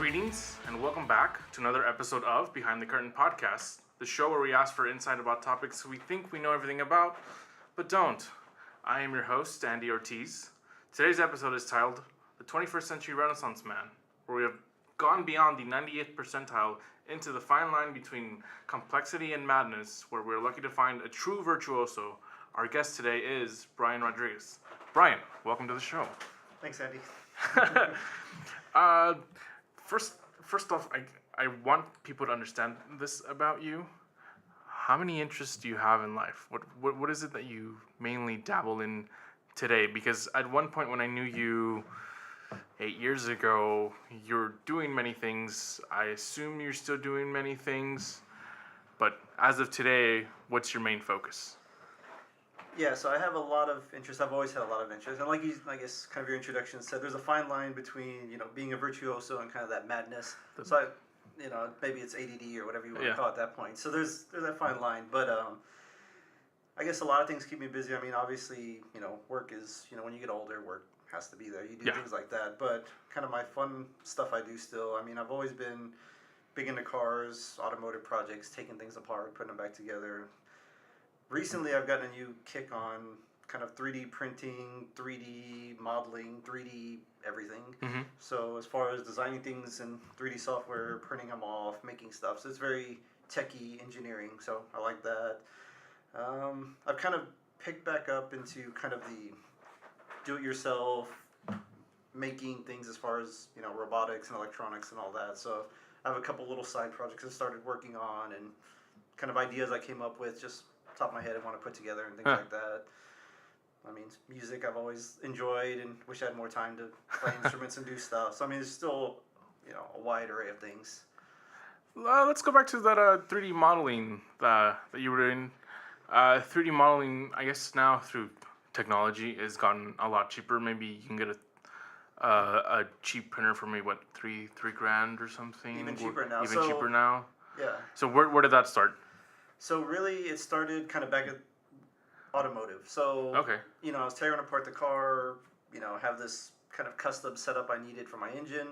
Greetings and welcome back to another episode of Behind the Curtain Podcast, the show where we ask for insight about topics we think we know everything about, but don't. I am your host, Andy Ortiz. Today's episode is titled The 21st Century Renaissance Man, where we have gone beyond the 98th percentile into the fine line between complexity and madness, where we're lucky to find a true virtuoso. Our guest today is Bryan Rodriguez. Bryan, welcome to the show. Thanks, Andy. First off, I want people to understand this about you. How many interests do you have in life? What is it that you mainly dabble in today? Because at one point when I knew you 8 years ago, you're doing many things. I assume you're still doing many things. But as of today, what's your main focus? Yeah, so I have a lot of interest. I've always had a lot of interest. And like you, I guess, kind of your introduction said, there's a fine line between, being a virtuoso and kind of that madness. So maybe it's ADD or whatever you want to call it at that point. So there's that fine line. But I guess a lot of things keep me busy. I mean, obviously, work is, when you get older, work has to be there. You do things like that. But kind of my fun stuff I do still. I mean, I've always been big into cars, automotive projects, taking things apart, putting them back together. Recently, I've gotten a new kick on kind of 3D printing, 3D modeling, 3D everything. Mm-hmm. So as far as designing things in 3D software, printing them off, making stuff. So it's very techie engineering. So I like that. I've kind of picked back up into kind of the do-it-yourself, making things as far as, robotics and electronics and all that. So I have a couple little side projects I started working on and kind of ideas I came up with just top of my head I want to put together and things like that. I mean, music I've always enjoyed and wish I had more time to play instruments and do stuff. So I mean, there's still, a wide array of things. Let's go back to that 3D modeling that you were doing. 3D modeling, I guess now through technology, has gotten a lot cheaper. Maybe you can get a cheap printer for maybe $3,000 or something. Even cheaper now. Cheaper now. Yeah. So where did that start? So really, it started kind of back at automotive. So, okay. I was tearing apart the car, have this kind of custom setup I needed for my engine.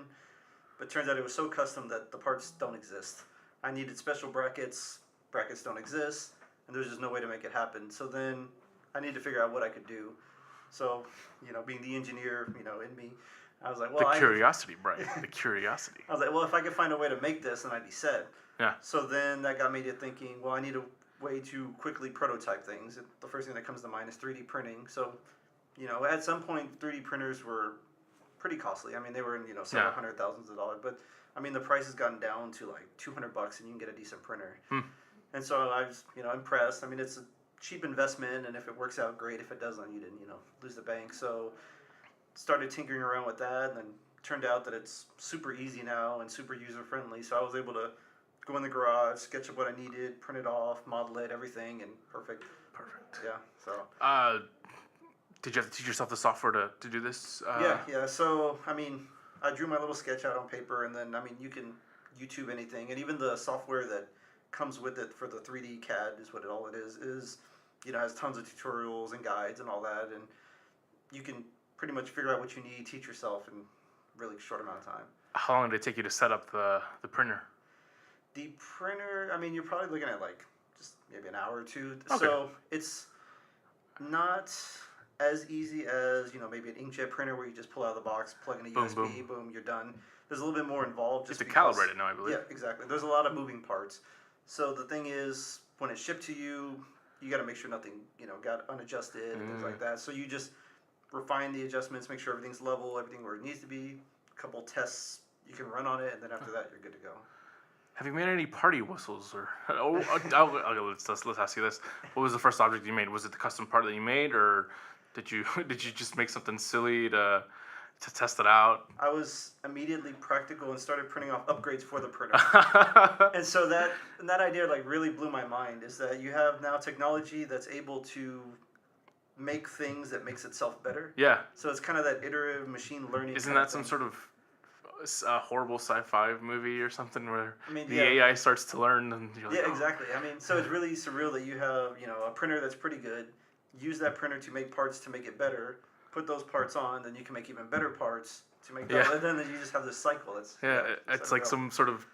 But it turns out it was so custom that the parts don't exist. I needed special brackets. Brackets don't exist. And there's just no way to make it happen. So then I needed to figure out what I could do. So, being the engineer, in me, I was like, well, curiosity, Bryan. The curiosity. I was like, well, if I could find a way to make this, then I'd be set. Yeah. So then that got me to thinking, well, I need a way to quickly prototype things. The first thing that comes to mind is 3D printing. So, at some point, 3D printers were pretty costly. I mean, they were in, several hundred thousands of dollars. But, I mean, the price has gotten down to like $200 and you can get a decent printer. And so I was, impressed. I mean, it's a cheap investment, and if it works out, great. If it doesn't, you didn't, lose the bank. So started tinkering around with that, and then turned out that it's super easy now and super user-friendly. So I was able to go in the garage, sketch up what I needed, print it off, model it, everything, and perfect. Yeah, so. Did you have to teach yourself the software to do this? Yeah. So, I mean, I drew my little sketch out on paper, and then, I mean, you can YouTube anything. And even the software that comes with it for the 3D CAD is what all it is, has tons of tutorials and guides and all that. And you can pretty much figure out what you need, teach yourself in a really short amount of time. How long did it take you to set up the printer? The printer, I mean, you're probably looking at like just maybe an hour or two. Okay. So it's not as easy as, maybe an inkjet printer where you just pull out of the box, plug in a USB, boom, you're done. There's a little bit more involved. Just to calibrate it now, I believe. Yeah, exactly. There's a lot of moving parts. So the thing is, when it's shipped to you, you got to make sure nothing, got unadjusted and things like that. So you just refine the adjustments, make sure everything's level, everything where it needs to be. A couple tests you can run on it, and then after that, you're good to go. Have you made any party whistles? Or let's ask you this: what was the first object you made? Was it the custom part that you made, or did you just make something silly to test it out? I was immediately practical and started printing off upgrades for the printer. And so that idea like really blew my mind, is that you have now technology that's able to make things that makes itself better. Yeah. So it's kind of that iterative machine learning. Isn't that some sort of a horrible sci-fi movie or something where AI starts to learn and you're like, exactly. I mean, so it's really surreal that you have, a printer that's pretty good, use that printer to make parts to make it better, put those parts on, then you can make even better parts to make that. And then you just have this cycle. It's like some sort of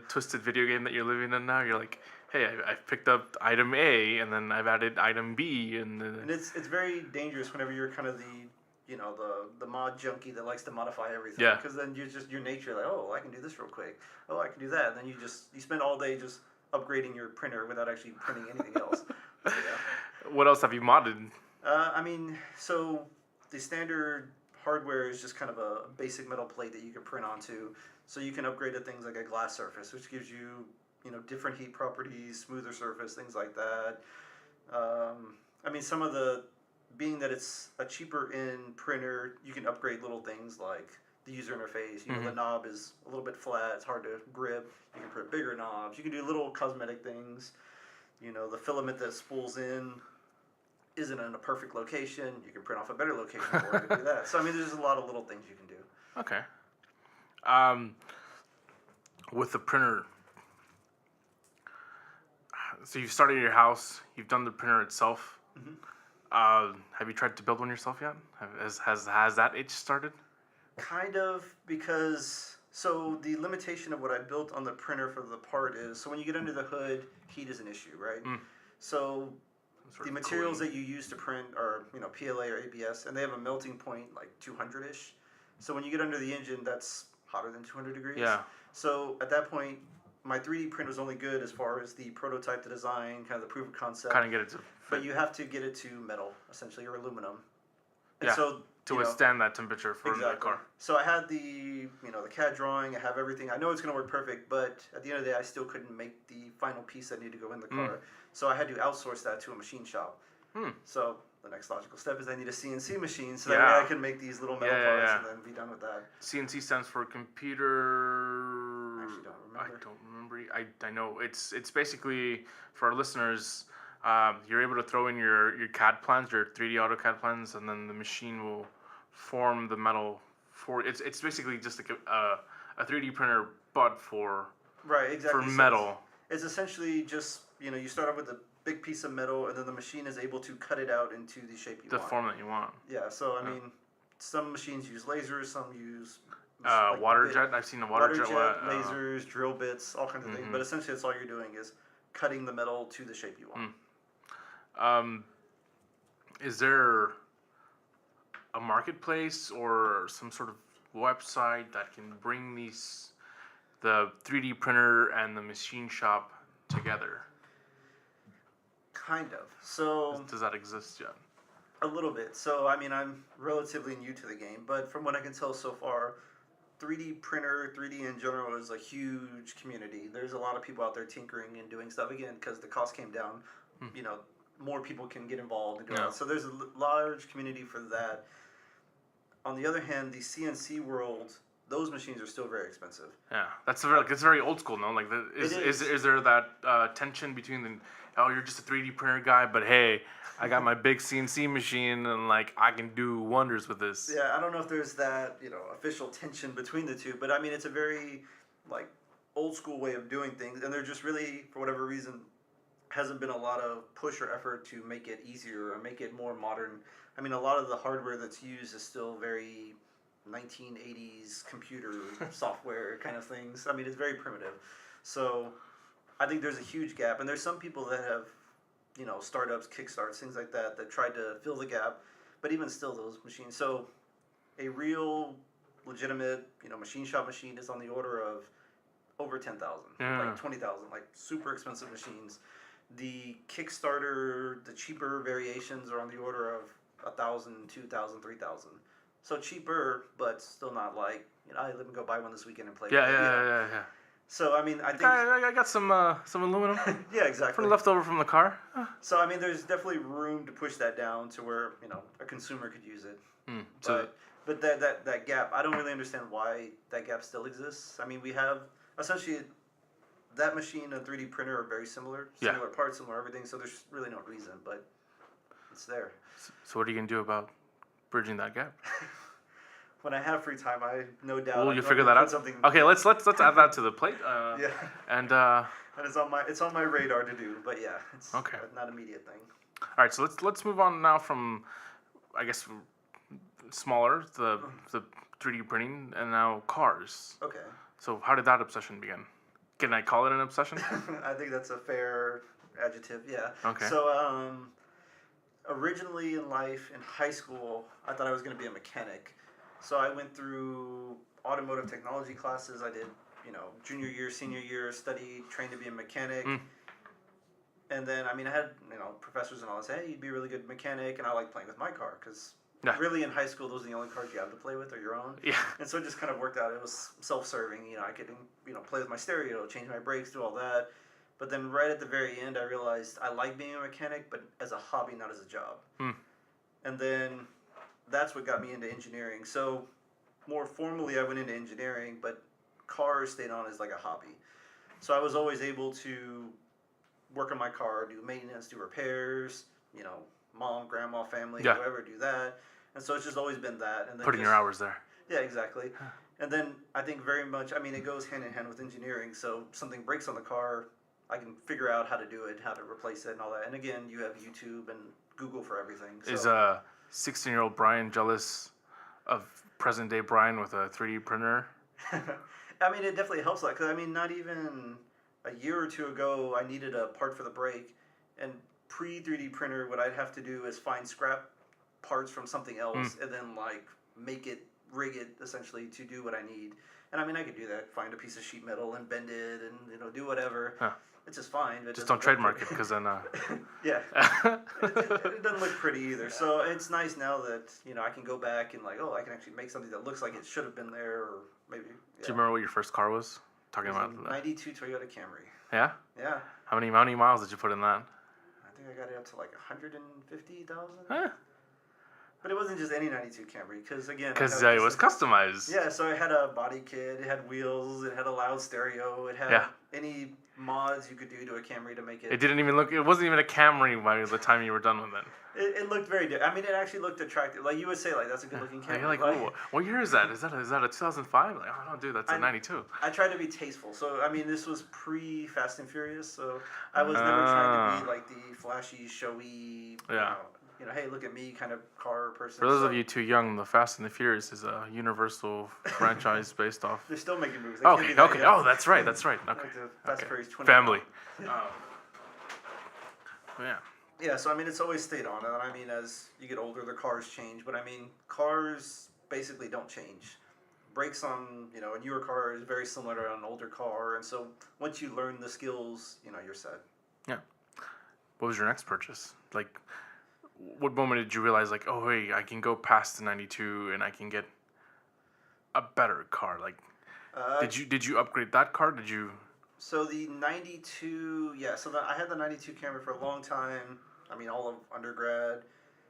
twisted video game that you're living in now. You're like, hey, I've picked up item A, and then I've added item B, and it's very dangerous whenever you're kind of the mod junkie that likes to modify everything. Yeah. Because then you're just your nature, like, oh, I can do this real quick. Oh, I can do that. And then you spend all day just upgrading your printer without actually printing anything else. So, yeah. What else have you modded? So the standard hardware is just kind of a basic metal plate that you can print onto. So you can upgrade to things like a glass surface, which gives you, different heat properties, smoother surface, things like that. Some of being that it's a cheaper end printer, you can upgrade little things like the user interface. The knob is a little bit flat, it's hard to grip. You can print bigger knobs. You can do little cosmetic things. The filament that spools in isn't in a perfect location. You can print off a better location for it to do that. So, there's a lot of little things you can do. Okay. With the printer, so you've started your house, you've done the printer itself. Have you tried to build one yourself yet? Has that itch started? Kind of, because the limitation of what I built on the printer for the part is, so when you get under the hood, heat is an issue, right? So the materials that you use to print are, PLA or ABS, and they have a melting point like 200-ish. So when you get under the engine, that's hotter than 200 degrees. Yeah. So at that point, my 3D print was only good as far as the prototype, the design, kind of the proof of concept. Kind of get it to fit. But you have to get it to metal, essentially, or aluminum. And to withstand that temperature for the car. So I had the CAD drawing, I have everything. I know it's going to work perfect, but at the end of the day, I still couldn't make the final piece that needed to go in the car. So I had to outsource that to a machine shop. So the next logical step is I need a CNC machine, so that way I can make these little metal parts and then be done with that. CNC stands for computer. I actually don't remember. I don't remember. I know it's basically, for our listeners, you're able to throw in your CAD plans, your 3D AutoCAD plans, and then the machine will form the metal for it's basically just like a 3D printer, but for metal. It's essentially just you start off with a big piece of metal, and then the machine is able to cut it out into the shape you want. The form that you want. Yeah. So some machines use lasers, some use water jet. I've seen a water jet. Lasers, drill bits, all kinds of things. But essentially, that's all you're doing is cutting the metal to the shape you want. Is there a marketplace or some sort of website that can bring the 3D printer and the machine shop together? Kind of. So does that exist yet? A little bit. So I'm relatively new to the game, but from what I can tell so far, 3D printer, 3D in general is a huge community. There's a lot of people out there tinkering and doing stuff, again, because the cost came down. More people can get involved and do that. So there's a large community for that. On the other hand, the CNC world, those machines are still very expensive. Yeah, it's very old school, no? Like, is there that tension between you're just a 3D printer guy, but hey, I got my big CNC machine and I can do wonders with this. Yeah, I don't know if there's that official tension between the two, but it's a very old school way of doing things, and there just really, for whatever reason, hasn't been a lot of push or effort to make it easier or make it more modern. A lot of the hardware that's used is still very 1980s computer software kind of things. It's very primitive. So I think there's a huge gap, and there's some people that have, startups, Kickstarts, things like that tried to fill the gap, but even still, those machines. So a real, legitimate, machine shop machine is on the order of over 10,000, 20,000, super expensive machines. The Kickstarter, the cheaper variations are on the order of 1,000, 2,000, 3,000. So cheaper, but still not let me go buy one this weekend and play. Yeah. So I think I got some aluminum. Yeah, exactly. For leftover from the car. So there's definitely room to push that down to where a consumer could use it. But that gap, I don't really understand why that gap still exists. We have essentially that machine and 3D printer are very similar parts, similar everything. So there's really no reason, but it's there. So what are you gonna do about bridging that gap? When I have free time, I no doubt. Will you figure that out? Okay, let's add that to the plate. And it's on my radar to do, but it's okay. not an immediate thing. All right, so let's move on now from, I guess, smaller, the 3D printing, and now cars. Okay. So how did that obsession begin? Can I call it an obsession? I think that's a fair adjective. Yeah. Okay. So originally in life, in high school, I thought I was going to be a mechanic. So I went through automotive technology classes. I did, junior year, senior year, studied, trained to be a mechanic. And then, I had, professors and all that say, hey, you'd be a really good mechanic. And I like playing with my car because really in high school, those are the only cars you have to play with are your own. Yeah. And so it just kind of worked out. It was self-serving. I could, play with my stereo, change my brakes, do all that. But then right at the very end, I realized I like being a mechanic, but as a hobby, not as a job. And then that's what got me into engineering. So more formally, I went into engineering, but cars stayed on as like a hobby. So I was always able to work on my car, do maintenance, do repairs, mom, grandma, family, whoever, do that. And so it's just always been that. And then putting your hours there. Yeah, exactly. And then I think very much, it goes hand in hand with engineering. So something breaks on the car, I can figure out how to do it, how to replace it and all that. And again, you have YouTube and Google for everything. So. Is 16-year-old Bryan jealous of present-day Bryan with a 3D printer? It definitely helps a lot. Because, not even a year or two ago, I needed a part for the brake. And pre-3D printer, what I'd have to do is find scrap parts from something else and then, rig it, essentially, to do what I need. And, I could do that. Find a piece of sheet metal and bend it and, do whatever. Huh. It's just fine. Just don't trademark it, because then... Yeah. It doesn't look pretty either. So it's nice now that, I can go back and I can actually make something that looks like it should have been there, or maybe... Yeah. Do you remember what your first car was? Talking it was about... a 92 Toyota Camry. Yeah? Yeah. How many miles did you put in that? I think I got it up to 150,000. Huh. But it wasn't just any 92 Camry, because again... Because it was customized. Yeah, so it had a body kit, it had wheels, it had a loud stereo, it had any mods you could do to a Camry to make it... It wasn't even a Camry by the time you were done with it. It looked very different. It actually looked attractive. You would say, that's a good-looking Camry. You're like, oh, what year is that? Is that a 2005? Like, oh, no, dude, that's a 92. I tried to be tasteful. So, this was pre-Fast and Furious, so I was never trying to be, the flashy, showy, hey, look at me kind of car person. For those of you too young, the Fast and the Furious is a Universal franchise based off... They're still making movies. Okay. Oh, that's right. Okay. Fast and Furious 20. Family. Yeah. Yeah, so it's always stayed on. And as you get older, the cars change. But cars basically don't change. Brakes on, a newer car is very similar to an older car. And so once you learn the skills, you're set. Yeah. What was your next purchase? What moment did you realize, oh, hey, I can go past the 92 and I can get a better car? Did you upgrade that car? Did you... So the 92, I had the 92 Camry for a long time. All of undergrad.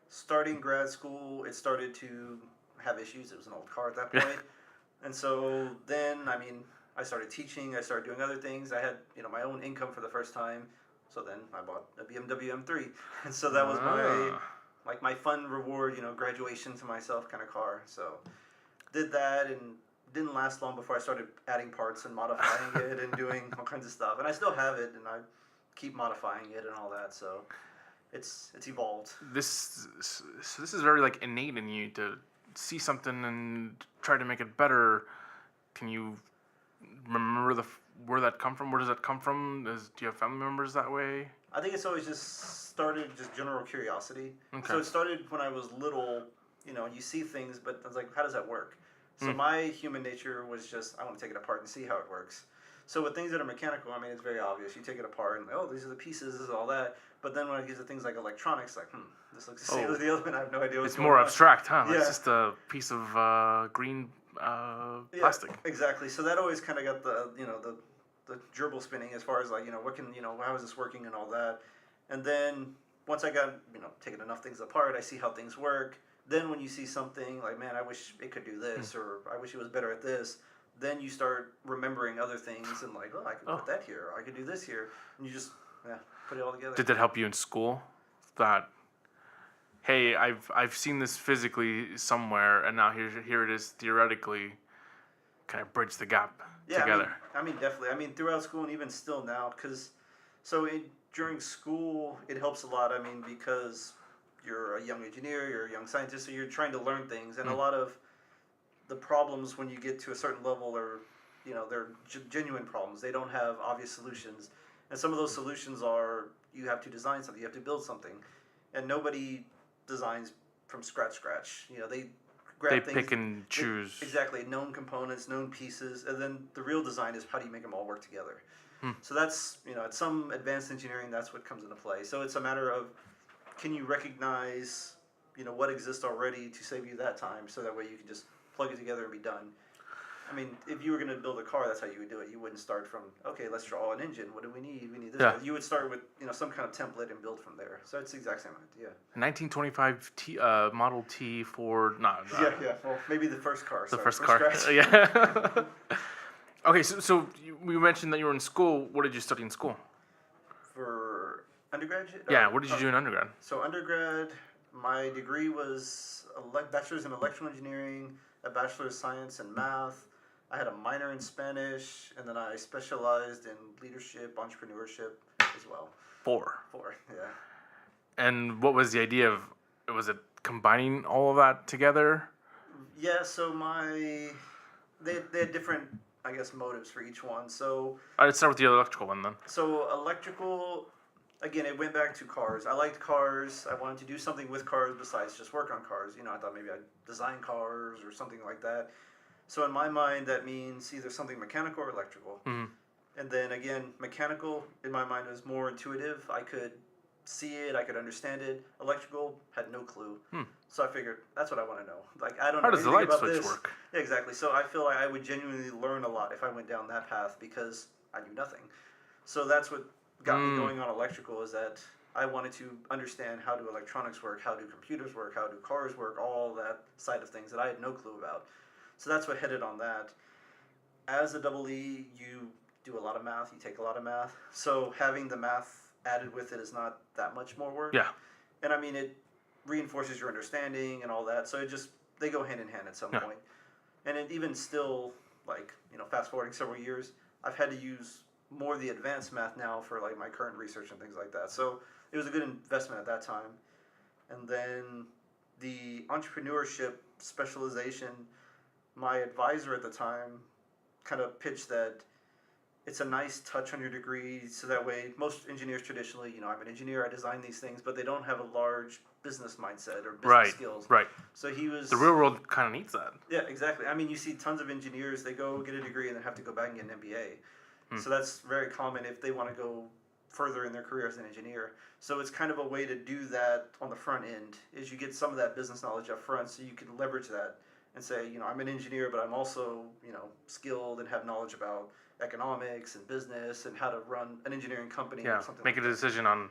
Starting grad school, it started to have issues. It was an old car at that point. And so then, I started teaching. I started doing other things. I had, my own income for the first time. So then I bought a BMW M3. And so that was my fun reward, graduation to myself kind of car. So did that, and didn't last long before I started adding parts and modifying it and doing all kinds of stuff. And I still have it, and I keep modifying it and all that. So it's evolved. This is very innate in you to see something and try to make it better. Can you remember where that come from? Where does that come from? Do you have family members that way? I think it's always just started general curiosity. Okay. So it started when I was little. You see things, but I was like, how does that work? So my human nature was just, I want to take it apart and see how it works. So with things that are mechanical, it's very obvious. You take it apart and, these are the pieces, this is all that. But then when it gets to things like electronics, this looks the same as the other one. I have no idea what's going on. It's more abstract, huh? Yeah. It's just a piece of green plastic. Yeah, exactly. So that always kind of got the gerbil spinning as far as how is this working and all that. And then once I got, taking enough things apart, I see how things work. Then when you see something man, I wish it could do this, or I wish it was better at this, then you start remembering other things and I could put that here, or I could do this here. And you just, put it all together. Did that help you in school? That, hey, I've seen this physically somewhere, and now here it is theoretically, kind of bridge the gap together. Definitely. Throughout school and even still now, because during school it helps a lot. Because you're a young engineer, you're a young scientist, so you're trying to learn things, and a lot of the problems when you get to a certain level are, they're genuine problems. They don't have obvious solutions, and some of those solutions are you have to design something, you have to build something, and nobody designs from scratch. They grab They things, pick and choose. exactly, known components, known pieces, and then the real design is how do you make them all work together. So that's, at some advanced engineering, that's what comes into play. So it's a matter of, can you recognize, what exists already to save you that time, so that way you can just plug it together and be done. I mean, if you were going to build a car, that's how you would do it. You wouldn't start from, okay, let's draw an engine. What do we need? We need this. Yeah. You would start with, some kind of template and build from there. So it's the exact same idea. 1925 Model T Ford. Yeah. Well, maybe the first car. The first car. Yeah. Okay, so we mentioned that you were in school. What did you study in school? For undergraduate? Yeah, what did you do in undergrad? So undergrad, my degree was a bachelor's in electrical engineering, a bachelor's of science in math. I had a minor in Spanish, and then I specialized in leadership, entrepreneurship as well. Four, yeah. And what was the idea of, was it combining all of that together? Yeah, so they had different, I guess, motives for each one. So I'd start with the electrical one then. So electrical, again, it went back to cars. I liked cars. I wanted to do something with cars besides just work on cars. I thought maybe I'd design cars or something like that. So in my mind, that means either something mechanical or electrical. Mm-hmm. And then again, mechanical, in my mind, was more intuitive. I could see it. I could understand it. Electrical, had no clue. So I figured, that's what I want to know. Like, I don't know anything about this. How does the light switch work? Yeah, exactly. So I feel like I would genuinely learn a lot if I went down that path because I knew nothing. So that's what got me going on electrical, is that I wanted to understand how do electronics work, how do computers work, how do cars work, all that side of things that I had no clue about. So that's what headed on that. As a double E, you do a lot of math, you take a lot of math. So having the math added with it is not that much more work. Yeah. And I mean, it reinforces your understanding and all that. So they go hand in hand at some point. And it even still, like, fast forwarding several years, I've had to use more of the advanced math now for like my current research and things like that. So it was a good investment at that time. And then the entrepreneurship specialization, my advisor at the time kind of pitched that it's a nice touch on your degree, so that way most engineers traditionally, I'm an engineer, I design these things, but they don't have a large business mindset or business skills. Right. So he was... The real world kind of needs that. Yeah, exactly. I mean, you see tons of engineers, they go get a degree and then have to go back and get an MBA. So that's very common if they want to go further in their career as an engineer. So it's kind of a way to do that on the front end, is you get some of that business knowledge up front so you can leverage that and say, I'm an engineer, but I'm also, skilled and have knowledge about economics and business and how to run an engineering company or something make like a decision on,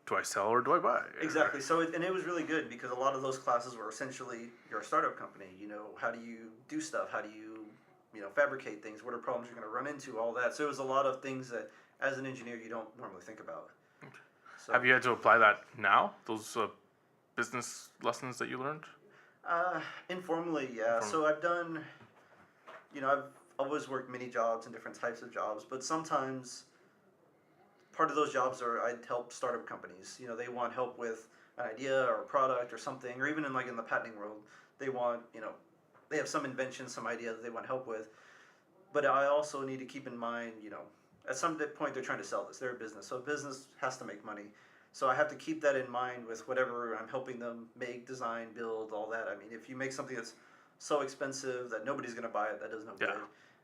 do I sell or do I buy? Exactly. So, and it was really good because a lot of those classes were essentially, you're a startup company, how do you do stuff? How do you, fabricate things? What are problems you're going to run into? All that. So it was a lot of things that, as an engineer, you don't normally think about. Okay. So, have you had to apply that now? Those business lessons that you learned? Informally, yeah. So I've done, I've always worked many jobs and different types of jobs, but sometimes part of those jobs are I'd help startup companies. They want help with an idea or a product or something, or even in the patenting world, they want, they have some invention, some idea that they want help with. But I also need to keep in mind, at some point they're trying to sell this. They're a business, so a business has to make money. So I have to keep that in mind with whatever I'm helping them make, design, build, all that. I mean, if you make something that's so expensive that nobody's going to buy it, that does no good.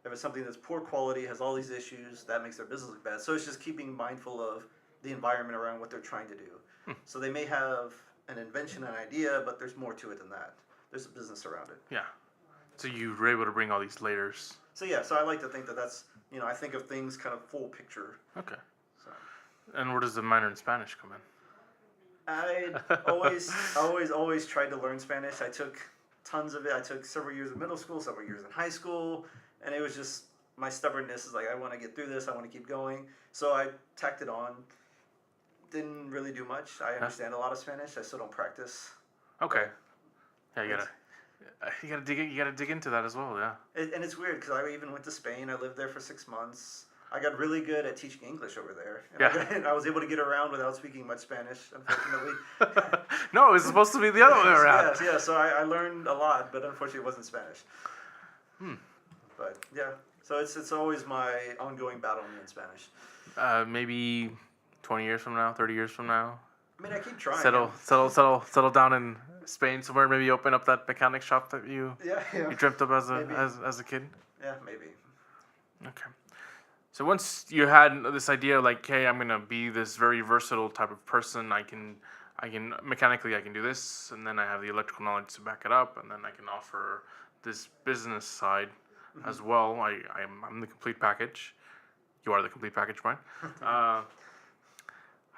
If it's something that's poor quality, has all these issues, that makes their business look bad. So it's just keeping mindful of the environment around what they're trying to do. So they may have an invention, an idea, but there's more to it than that. There's a business around it. Yeah. So you were able to bring all these layers. So yeah, so I like to think that that's, I think of things kind of full picture. Okay. So. And where does the minor in Spanish come in? I always tried to learn Spanish. I took tons of it. I took several years of middle school, several years in high school, and it was just my stubbornness is like, I want to get through this. I want to keep going. So I tacked it on. Didn't really do much. I understand a lot of Spanish. I still don't practice. Okay. Yeah, you gotta dig into that as well. Yeah. And it's weird because I even went to Spain. I lived there for 6 months. I got really good at teaching English over there. Yeah. I was able to get around without speaking much Spanish, unfortunately. No, it's supposed to be the other way around. Yeah. So I learned a lot, but unfortunately it wasn't Spanish. But yeah, so it's always my ongoing battle in Spanish. Maybe 20 years from now, 30 years from now. I mean, I keep trying. Settle down in Spain somewhere. Maybe open up that mechanic shop that you dreamt of as a kid. Yeah, maybe. Okay. So once you had this idea, like, hey, I'm gonna be this very versatile type of person. I can mechanically I can do this, and then I have the electrical knowledge to back it up, and then I can offer this business side as well. I'm the complete package. You are the complete package, Brian.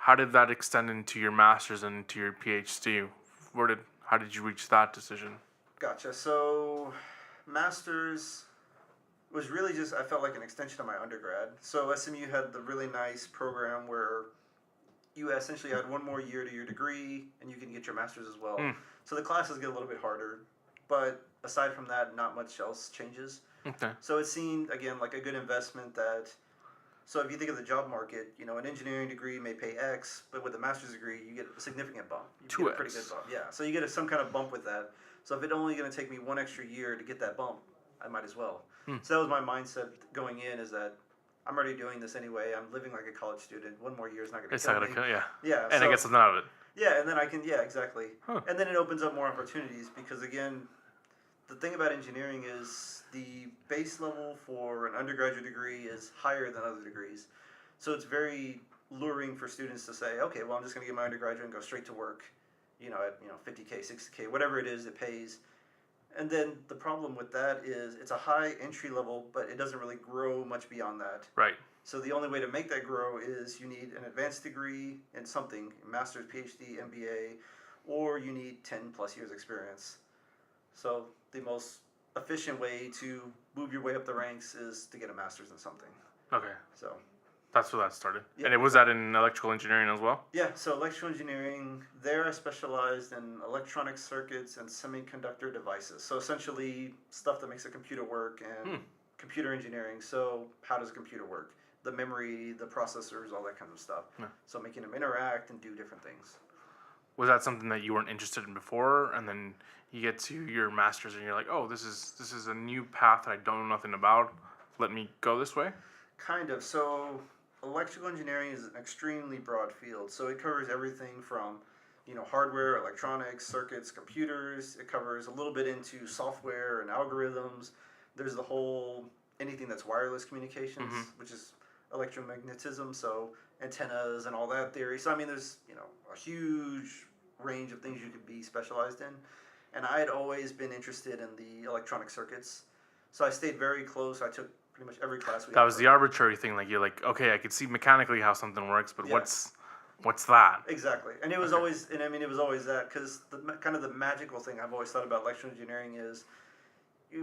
How did that extend into your master's and into your PhD? How did you reach that decision? Gotcha. So, master's was really just, I felt like an extension of my undergrad. So SMU had the really nice program where you essentially had one more year to your degree and you can get your master's as well. So the classes get a little bit harder, but aside from that, not much else changes. Okay. So it seemed, again, like a good investment so if you think of the job market, an engineering degree may pay X, but with a master's degree, you get a significant bump. You get a pretty good bump. Yeah. So you get some kind of bump with that. So if it's only going to take me one extra year to get that bump, I might as well. So that was my mindset going in, is that I'm already doing this anyway. I'm living like a college student. One more year is not going to kill me. Yeah. And I get something out of it. Yeah, and then I can, exactly. And then it opens up more opportunities because, again, the thing about engineering is the base level for an undergraduate degree is higher than other degrees. So it's very luring for students to say, okay, well, I'm just going to get my undergraduate and go straight to work, at $50K, $60K, whatever it is, it pays. And then the problem with that is it's a high entry level, but it doesn't really grow much beyond that. Right. So the only way to make that grow is you need an advanced degree in something, master's, PhD, MBA, or you need 10 plus years experience. So the most efficient way to move your way up the ranks is to get a master's in something. Okay. So that's where that started. Yeah. And was that in electrical engineering as well? Yeah, so electrical engineering, there I specialized in electronic circuits and semiconductor devices. So essentially stuff that makes a computer work and computer engineering. So how does a computer work? The memory, the processors, all that kind of stuff. Yeah. So making them interact and do different things. Was that something that you weren't interested in before, and then you get to your master's and you're like, oh, this is a new path that I don't know nothing about. Let me go this way? Kind of. So electrical engineering is an extremely broad field. So it covers everything from, hardware, electronics, circuits, computers. It covers a little bit into software and algorithms. There's the whole, anything that's wireless communications, which is electromagnetism, so antennas and all that theory. So, there's, a huge range of things you could be specialized in. And I had always been interested in the electronic circuits. So I stayed very close. I took pretty much every class we had. That was the arbitrary thing. Like, you're like, okay, I could see mechanically how something works, but what's that? Exactly. And it was always, it was always that, because kind of the magical thing I've always thought about electrical engineering is,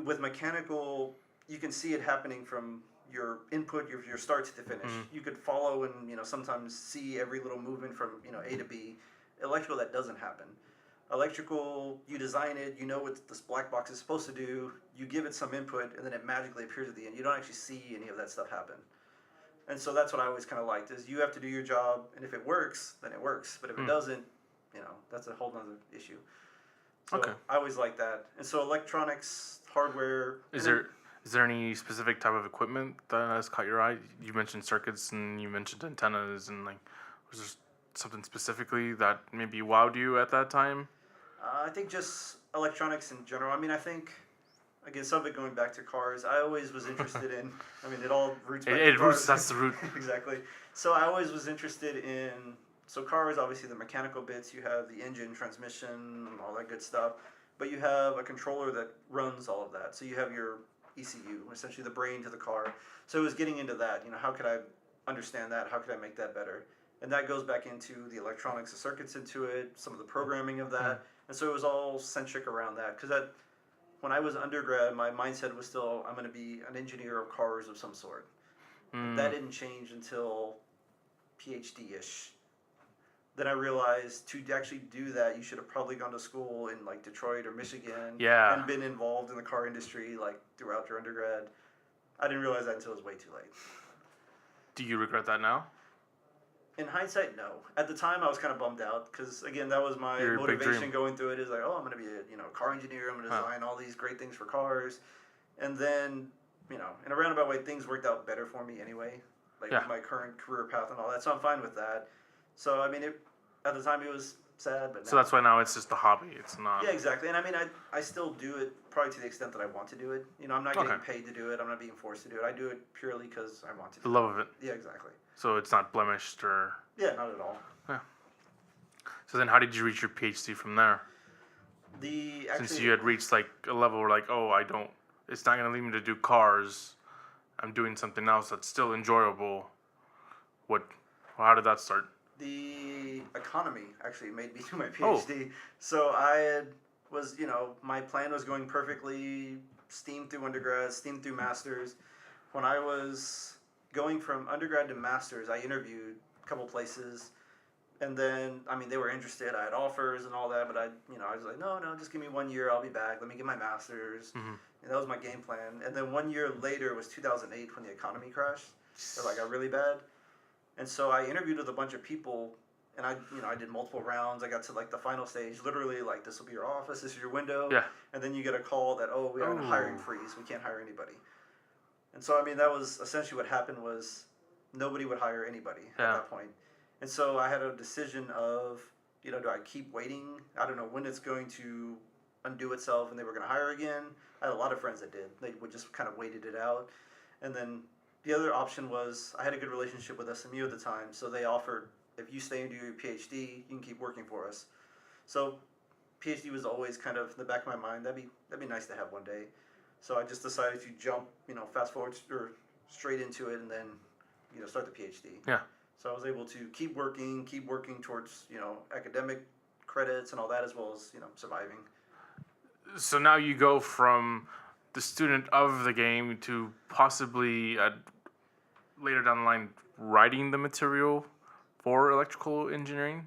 with mechanical, you can see it happening from your input, your start to the finish. You could follow and, sometimes see every little movement from, A to B. Electrical, that doesn't happen. Electrical, you design it, you know what this black box is supposed to do, you give it some input, and then it magically appears at the end. You don't actually see any of that stuff happen. And so that's what I always kind of liked, is you have to do your job, and if it works, then it works. But if it doesn't, that's a whole other issue. So I always liked that. And so electronics, hardware... Is there any specific type of equipment that has caught your eye? You mentioned circuits and you mentioned antennas, and was there something specifically that maybe wowed you at that time? I think just electronics in general. I think, again, some of it going back to cars, I always was interested in, it all roots back to cars. That's the root. Exactly. So I always was interested in, cars, obviously the mechanical bits, you have the engine, transmission, all that good stuff, but you have a controller that runs all of that. So you have your ECU, essentially the brain to the car. So it was getting into that, how could I understand that? How could I make that better? And that goes back into the electronics, the circuits into it, some of the programming of that. And so it was all centric around that. Because when I was undergrad, my mindset was still, I'm going to be an engineer of cars of some sort. That didn't change until PhD-ish. Then I realized to actually do that, you should have probably gone to school in Detroit or Michigan and been involved in the car industry throughout your undergrad. I didn't realize that until it was way too late. Do you regret that now? In hindsight, no. At the time, I was kind of bummed out because, again, that was my Your big motivation dream. going through it. Is like, oh, I'm going to be a car engineer. I'm going to design all these great things for cars, and then in a roundabout way, things worked out better for me anyway. Like with my current career path and all that, so I'm fine with that. So I mean, at the time it was sad, but So that's why now it's just a hobby. It's not. Yeah, exactly. And I mean, I still do it probably to the extent that I want to do it. I'm not getting paid to do it. I'm not being forced to do it. I do it purely because I want to. The love of it. Yeah, exactly. So it's not blemished or. Yeah, not at all. Yeah. So then, how did you reach your PhD from there? Since you had reached like a level where it's not gonna lead me to do cars. I'm doing something else that's still enjoyable. How did that start? The economy actually made me do my PhD. So my plan was going perfectly, steamed through undergrad, steamed through masters. When I was going from undergrad to masters, I interviewed a couple places, and then, they were interested. I had offers and all that, but I was like, no, just give me 1 year, I'll be back. Let me get my master's. Mm-hmm. And that was my game plan. And then 1 year later was 2008 when the economy crashed. It got really bad. And so I interviewed with a bunch of people, and I did multiple rounds. I got to the final stage, literally this will be your office, this is your window. Yeah. And then you get a call that, we are in a hiring freeze. We can't hire anybody. And so, that was essentially what happened was nobody would hire anybody at that point. And so I had a decision of, do I keep waiting? I don't know when it's going to undo itself and they were going to hire again. I had a lot of friends that did. They would just kind of waited it out. And then the other option was I had a good relationship with SMU at the time. So they offered, if you stay and do your PhD, you can keep working for us. So PhD was always kind of in the back of my mind. That'd be nice to have one day. So I just decided to jump, fast forward or straight into it and then, start the PhD. Yeah. So I was able to keep working towards, academic credits and all that, as well as, surviving. So now you go from the student of the game to possibly later down the line writing the material for electrical engineering.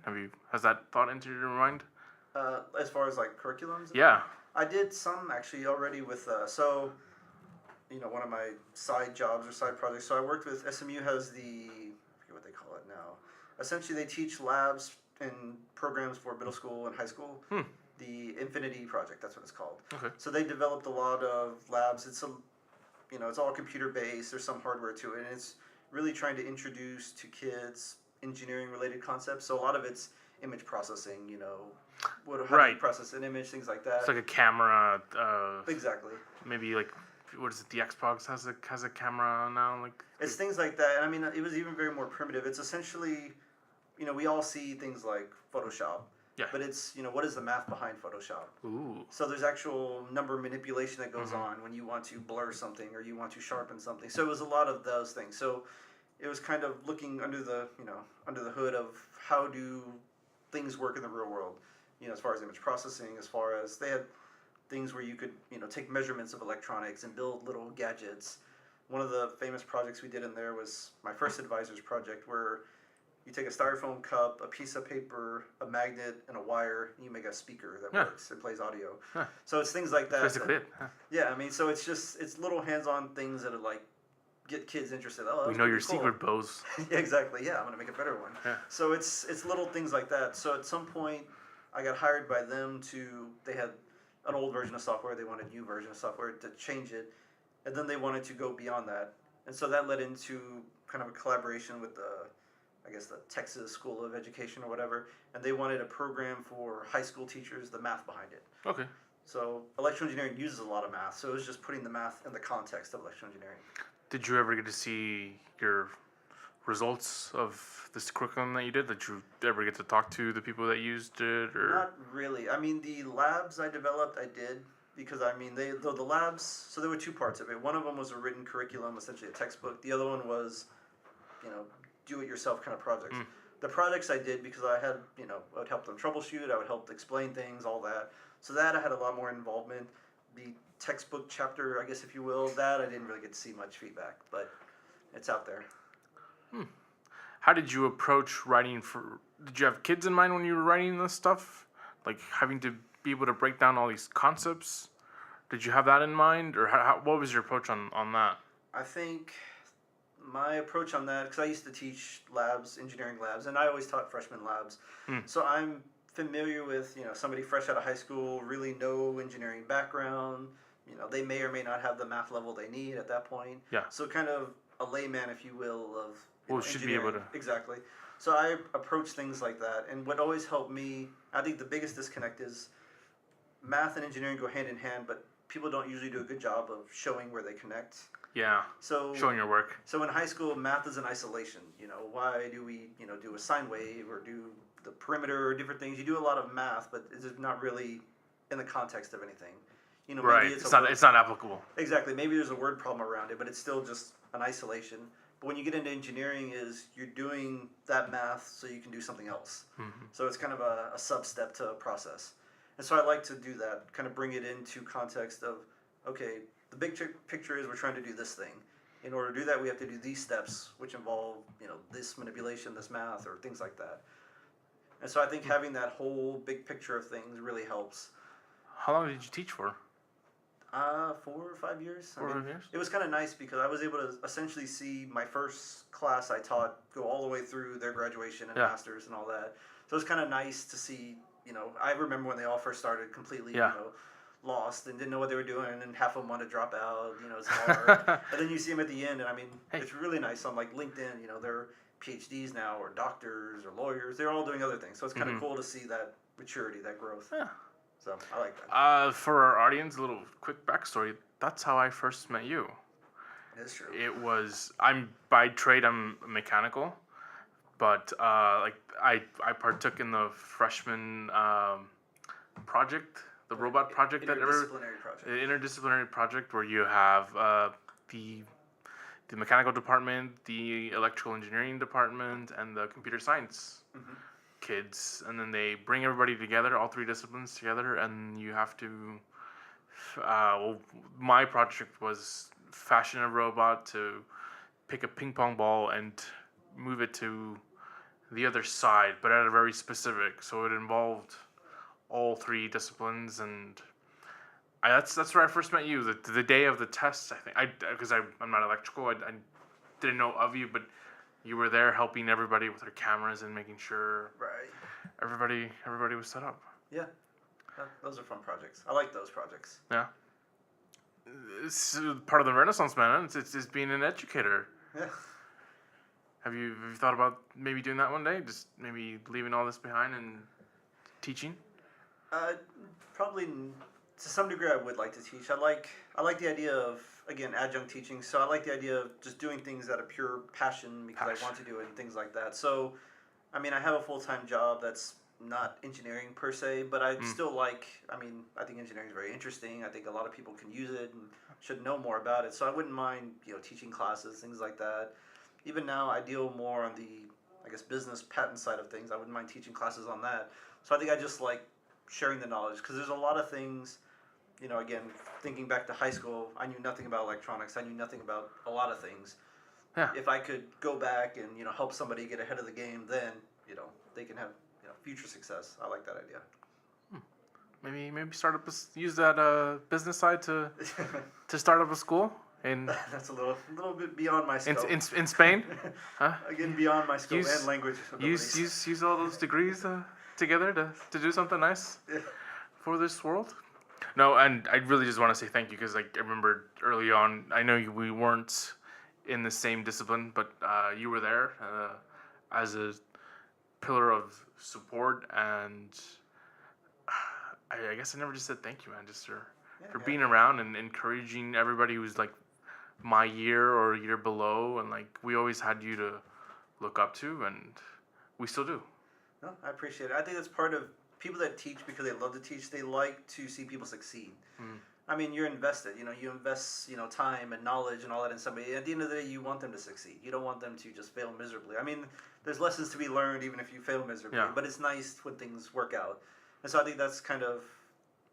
Has that thought entered your mind? As far as curriculums? Yeah. I did some actually already with one of my side jobs or side projects. So I worked with SMU has I forget what they call it now. Essentially, they teach labs and programs for middle school and high school. The Infinity Project, that's what it's called. Okay. So they developed a lot of labs. It's it's all computer based. There's some hardware to it, and it's really trying to introduce to kids engineering related concepts. So a lot of it's image processing. How do you process an image, things like that. It's like a camera. Exactly. Maybe what is it? The Xbox has a camera now. It's things like that. And it was even very more primitive. It's essentially, we all see things like Photoshop. Yeah. But it's, what is the math behind Photoshop? Ooh. So there's actual number manipulation that goes on when you want to blur something or you want to sharpen something. So it was a lot of those things. So it was kind of looking under the hood of how do things work in the real world. As far as image processing, as far as they had things where you could, take measurements of electronics and build little gadgets. One of the famous projects we did in there was my first advisor's project, where you take a styrofoam cup, a piece of paper, a magnet, and a wire, and you make a speaker that works and plays audio. Huh. So it's things like that. Basically it. Huh. Yeah, so it's little hands-on things that are get kids interested. Oh, we know your secret, Bose. Yeah, exactly. Yeah, I'm gonna make a better one. Yeah. So it's little things like that. So at some point, I got hired by them they had an old version of software, they wanted a new version of software to change it, and then they wanted to go beyond that. And so that led into kind of a collaboration with the Texas School of Education or whatever, and they wanted a program for high school teachers, the math behind it. Okay. So electrical engineering uses a lot of math, so it was just putting the math in the context of electrical engineering. Did you ever get to see your results of this curriculum that you did? Did you ever get to talk to the people that used it? Or? Not really. The labs I developed, I did, because the labs, so there were two parts of it. One of them was a written curriculum, essentially a textbook. The other one was, do-it-yourself kind of projects. The projects I did because I had, I would help them troubleshoot, I would help explain things, all that. So that I had a lot more involvement. The textbook chapter, I guess if you will, that I didn't really get to see much feedback, but it's out there. How did you approach writing did you have kids in mind when you were writing this stuff? Having to be able to break down all these concepts? Did you have that in mind? Or what was your approach on that? I think My approach on that, because I used to teach labs, engineering labs, and I always taught freshman labs. So I'm familiar with, somebody fresh out of high school, really no engineering background. They may or may not have the math level they need at that point. Yeah. So kind of a layman, if you will, of should be able to. Exactly. So I approach things like that. And what always helped me, I think the biggest disconnect is math and engineering go hand in hand, but people don't usually do a good job of showing where they connect. Yeah. So showing your work. So in high school, math is in isolation. Why do we, do a sine wave or do the perimeter or different things? You do a lot of math, but it's not really in the context of anything. Right. Maybe It's not applicable. Exactly. Maybe there's a word problem around it, but it's still just an isolation. But when you get into engineering, you're doing that math so you can do something else. Mm-hmm. So it's kind of a sub-step to a process. And so I like to do that, kind of bring it into context of, okay, the big picture is we're trying to do this thing. In order to do that, we have to do these steps, which involve, this manipulation, this math, or things like that. And so I think having that whole big picture of things really helps. How long did you teach for? 4 or 5 years. 4 or 5 years? It was kind of nice because I was able to essentially see my first class I taught go all the way through their graduation and masters and all that. So it was kind of nice to see, I remember when they all first started completely, lost and didn't know what they were doing, and then half of them wanted to drop out, it's hard. And then you see them at the end, and it's really nice on like LinkedIn, they're PhDs now, or doctors, or lawyers. They're all doing other things. So it's kind of cool to see that maturity, that growth. Yeah. So I like that. For our audience, a little quick backstory. That's how I first met you. It's true. I'm by trade, I'm mechanical, but I partook in the freshman project, the robot project interdisciplinary project where you have the mechanical department, the electrical engineering department, and the computer science kids, and then they bring everybody together, all 3 disciplines together, and you have to. My project was fashion a robot to pick a ping pong ball and move it to the other side, but at a very specific. So it involved all 3 disciplines, and that's where I first met you. The day of the test, I think, because I'm not electrical, I didn't know of you, but you were there helping everybody with their cameras and making sure everybody was set up. Yeah, those are fun projects. I like those projects. Yeah, it's part of the Renaissance, man. It's just being an educator. Yeah. Have you thought about maybe doing that one day? Just maybe leaving all this behind and teaching? Probably to some degree I would like to teach. I like the idea of, again, adjunct teaching. So I like the idea of just doing things out of pure passion because I want to do it and things like that. So, I have a full-time job that's not engineering per se, but I still like, I think engineering is very interesting. I think a lot of people can use it and should know more about it. So I wouldn't mind, teaching classes, things like that. Even now I deal more on the, business patent side of things. I wouldn't mind teaching classes on that. So I think I just like sharing the knowledge because there's a lot of things, again, thinking back to high school, I knew nothing about electronics. I knew nothing about a lot of things. Yeah. If I could go back and, help somebody get ahead of the game, then, they can have, future success. I like that idea. Maybe use that business side to start up a school. That's a little bit beyond my scope. In Spain? Huh? Again, beyond my scope and language abilities. Use all those degrees together to do something nice for this world. No, and I really just want to say thank you because I remember early on, I know we weren't in the same discipline, but you were there as a pillar of support, and I guess I never just said thank you, man, just for being around and encouraging everybody who's like my year or a year below, and like we always had you to look up to, and we still do. No, I appreciate it. I think that's part of people that teach because they love to teach. They like to see people succeed. You're invested. You invest time and knowledge and all that in somebody. At the end of the day, you want them to succeed. You don't want them to just fail miserably. There's lessons to be learned even if you fail miserably. Yeah. But it's nice when things work out. And so I think that's kind of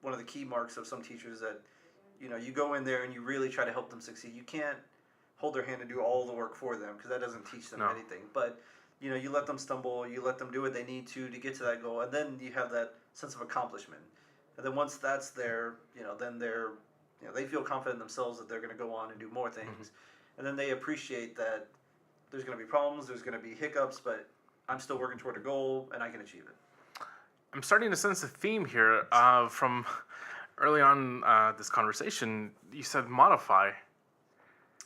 one of the key marks of some teachers that you go in there and you really try to help them succeed. You can't hold their hand and do all the work for them because that doesn't teach them anything. But you let them stumble, you let them do what they need to get to that goal, and then you have that sense of accomplishment. And then once that's there, then they feel confident in themselves that they're going to go on and do more things. And then they appreciate that there's going to be problems, there's going to be hiccups, but I'm still working toward a goal, and I can achieve it. I'm starting to sense a theme here from early on this conversation. You said modify.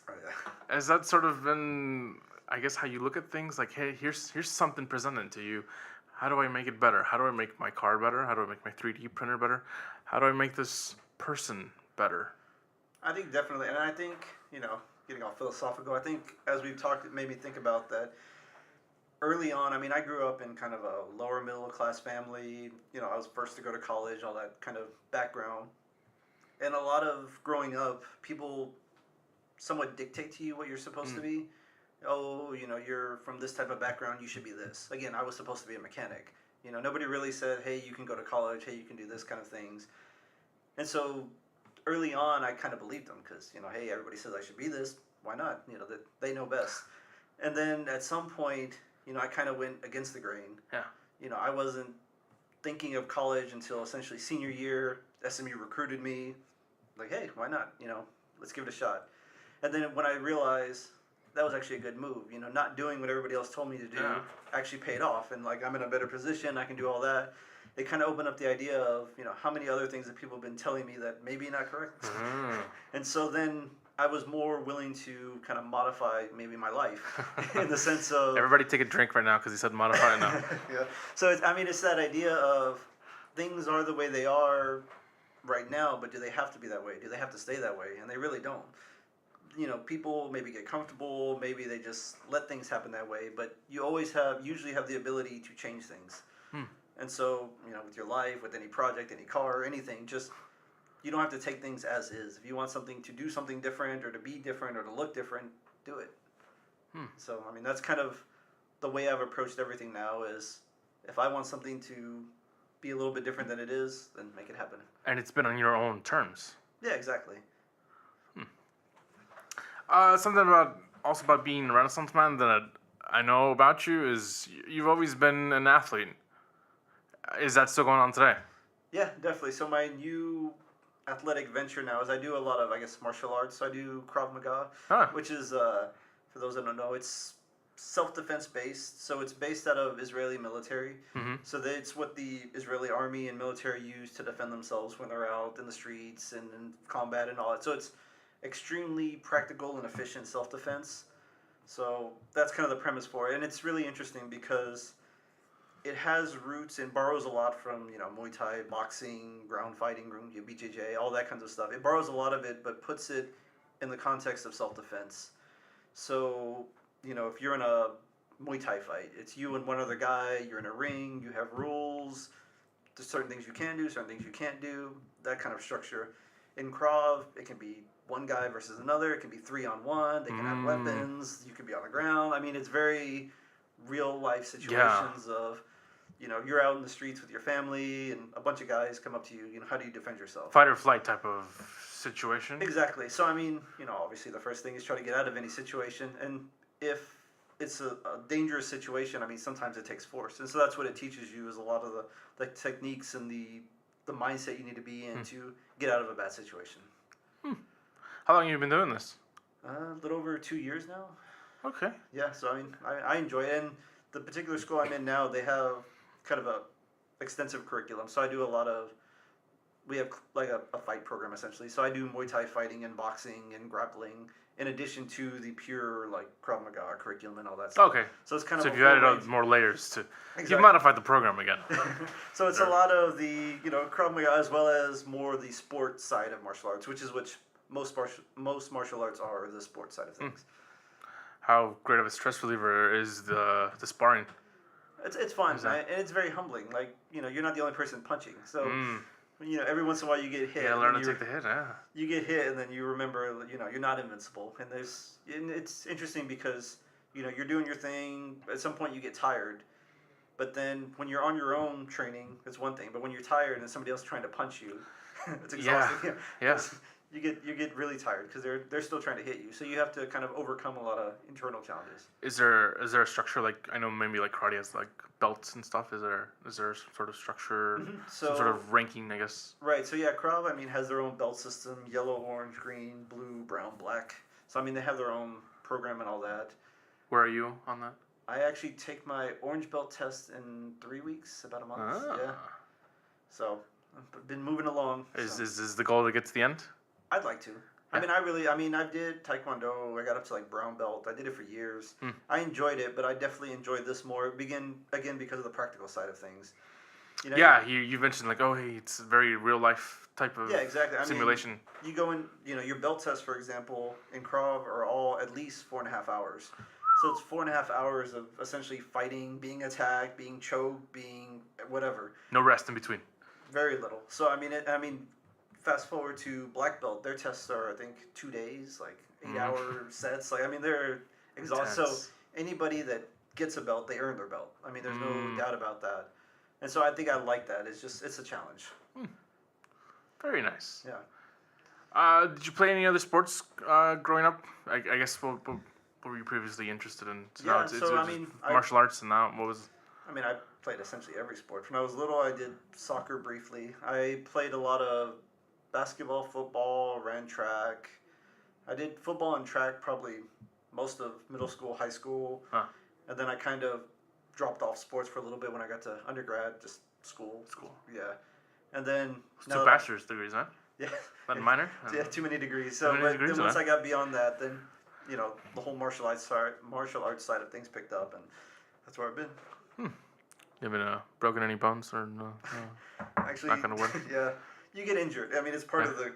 Oh, yeah. Has that sort of been, I guess, how you look at things? Like, hey, here's something presented to you. How do I make it better? How do I make my car better? How do I make my 3D printer better? How do I make this person better? I think definitely, and I think, getting all philosophical, I think as we've talked, it made me think about that early on. I mean, I grew up in kind of a lower middle class family. I was first to go to college, all that kind of background. And a lot of growing up, people somewhat dictate to you what you're supposed to be. Oh, you're from this type of background, you should be this. Again, I was supposed to be a mechanic. Nobody really said, hey, you can go to college, hey, you can do this kind of things. And so early on, I kind of believed them because, hey, everybody says I should be this. Why not? That they know best. And then at some point, I kind of went against the grain. Yeah. I wasn't thinking of college until essentially senior year. SMU recruited me. Like, hey, why not? Let's give it a shot. And then when I realized that was actually a good move, not doing what everybody else told me to do actually paid off. And like, I'm in a better position. I can do all that. It kind of opened up the idea of, how many other things that people have been telling me that maybe not correct. And so then I was more willing to kind of modify maybe my life in the sense of... Everybody take a drink right now because he said modify now. Yeah. So, it's that idea of things are the way they are right now, but do they have to be that way? Do they have to stay that way? And they really don't. People maybe get comfortable, maybe they just let things happen that way, but you usually have the ability to change things. And so, with your life, with any project, any car, anything, just, you don't have to take things as is. If you want something to do something different or to be different or to look different, do it. So, that's kind of the way I've approached everything now is if I want something to be a little bit different than it is, then make it happen. And it's been on your own terms. Yeah, exactly. Something about being a Renaissance man that I know about you is you've always been an athlete. Is that still going on today? Yeah, definitely. So my new athletic venture now is I do a lot of, martial arts. So I do Krav Maga, which is, for those that don't know, it's self-defense based. So it's based out of Israeli military. So it's what the Israeli army and military use to defend themselves when they're out in the streets and in combat and all that. So it's extremely practical and efficient self-defense. So that's kind of the premise for it. And it's really interesting because it has roots and borrows a lot from, Muay Thai, boxing, ground fighting, BJJ, all that kinds of stuff. It borrows a lot of it, but puts it in the context of self-defense. So, if you're in a Muay Thai fight, it's you and one other guy, you're in a ring, you have rules, there's certain things you can do, certain things you can't do, that kind of structure. In Krav, it can be one guy versus another, it can be 3-on-1, they can have weapons, you can be on the ground. It's very real life situations of, you're out in the streets with your family and a bunch of guys come up to you, how do you defend yourself? Fight or flight type of situation? Exactly. So, obviously the first thing is try to get out of any situation. And if it's a dangerous situation, sometimes it takes force. And so that's what it teaches you is a lot of the techniques and the mindset you need to be in to get out of a bad situation. How long have you been doing this? A little over 2 years now. Okay. Yeah, so I enjoy it. And the particular school I'm in now, they have kind of a extensive curriculum. So I do we have like a fight program essentially. So I do Muay Thai fighting and boxing and grappling in addition to the pure Krav Maga curriculum and all that stuff. Okay. So it's kind of if you added on more layers to... Exactly. You've modified the program again. So it's a lot of the, Krav Maga as well as more the sport side of martial arts, which most martial arts are the sport side of things. How great of a stress reliever is the sparring? It's fun, right? And it's very humbling. You're not the only person punching. So, every once in a while you get hit. Yeah, learn to take the hit, You get hit and then you remember, you're not invincible. And it's interesting because, you're doing your thing. At some point you get tired. But then when you're on your own training, it's one thing. But when you're tired and somebody else is trying to punch you, it's exhausting. Yeah. You get really tired because they're still trying to hit you. So you have to kind of overcome a lot of internal challenges. Is there a structure I know maybe karate has belts and stuff? Is there sort of structure, some sort of ranking, I guess? Right. So yeah, Krav has their own belt system: yellow, orange, green, blue, brown, black. So they have their own program and all that. Where are you on that? I actually take my orange belt test in 3 weeks, about a month. Ah. Yeah. So I've been moving along. Is the goal to get to the end? I'd like to. Yeah. I did Taekwondo. I got up to like brown belt. I did it for years. I enjoyed it, but I definitely enjoyed this more. Again, because of the practical side of things. You know, Yeah, you mentioned like, oh, hey, it's a very real life type of exactly. simulation. You go in, your belt tests, for example, in Krav are all at least 4.5 hours. So it's 4.5 hours of essentially fighting, being attacked, being choked, being whatever. No rest in between. Very little. So fast forward to black belt, their tests are I think 2 days, like 8-hour sets. Like they're exhausted. So anybody that gets a belt, they earn their belt. There's no doubt about that. And so I think I like that. It's a challenge. Very nice. Yeah. Did you play any other sports growing up? I guess what were you previously interested in? Martial arts, and now what was? I played essentially every sport. When I was little, I did soccer briefly. I played a lot of basketball, football, ran track. I did football and track probably most of middle school, high school. Huh. And then I kind of dropped off sports for a little bit when I got to undergrad, just school. Yeah. And then... Two bachelor's degrees, huh? Yeah. Not a minor? Yeah, too many degrees. So, once I got beyond that, then, the whole martial arts side of things picked up, and that's where I've been. You haven't broken any bones or no? Actually, not gonna work. Yeah, you get injured. It's part of the game.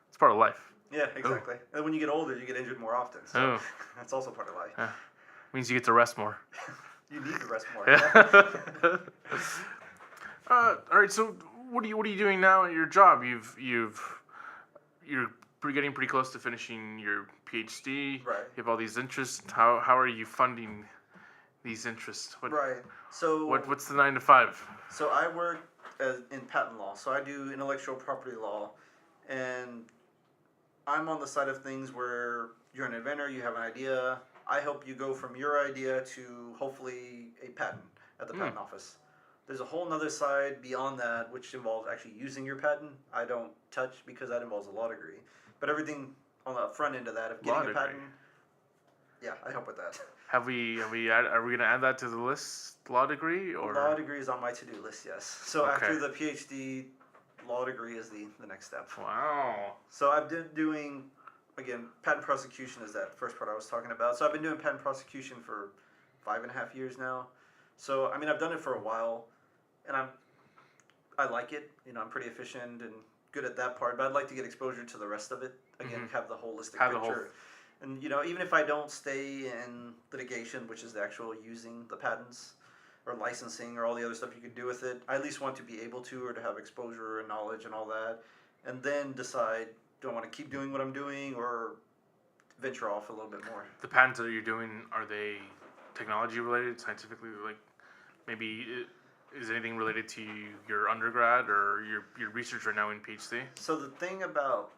It's part of life. Yeah, exactly. Ooh. And when you get older, you get injured more often. So that's also part of life. Yeah. Means you get to rest more. You need to rest more. Yeah. All right. So what are you doing now at your job? You're getting pretty close to finishing your PhD. Right. You have all these interests. How are you funding these interests? Right. So what's the 9 to 5? So I work in patent law. So I do intellectual property law, and I'm on the side of things where you're an inventor, you have an idea. I help you go from your idea to hopefully a patent at the patent office. There's a whole nother side beyond that, which involves actually using your patent. I don't touch because that involves a law degree. But everything on the front end of that, of getting a patent, yeah, I help with that. Are we gonna add that to the list? Law degree or law degree is on my to-do list. Yes. So after the PhD, law degree is the next step. Wow. So I've been doing, again, patent prosecution is that first part I was talking about. So I've been doing patent prosecution for 5.5 years now. So I've done it for a while, and I like it. I'm pretty efficient and good at that part. But I'd like to get exposure to the rest of it. Again, have the holistic picture. And even if I don't stay in litigation, which is the actual using the patents or licensing or all the other stuff you could do with it, I at least want to be able to, or to have exposure and knowledge and all that, and then decide, do I want to keep doing what I'm doing or venture off a little bit more? The patents that you're doing, are they technology related, scientifically, like maybe is anything related to your undergrad or your research right now in PhD? So the thing about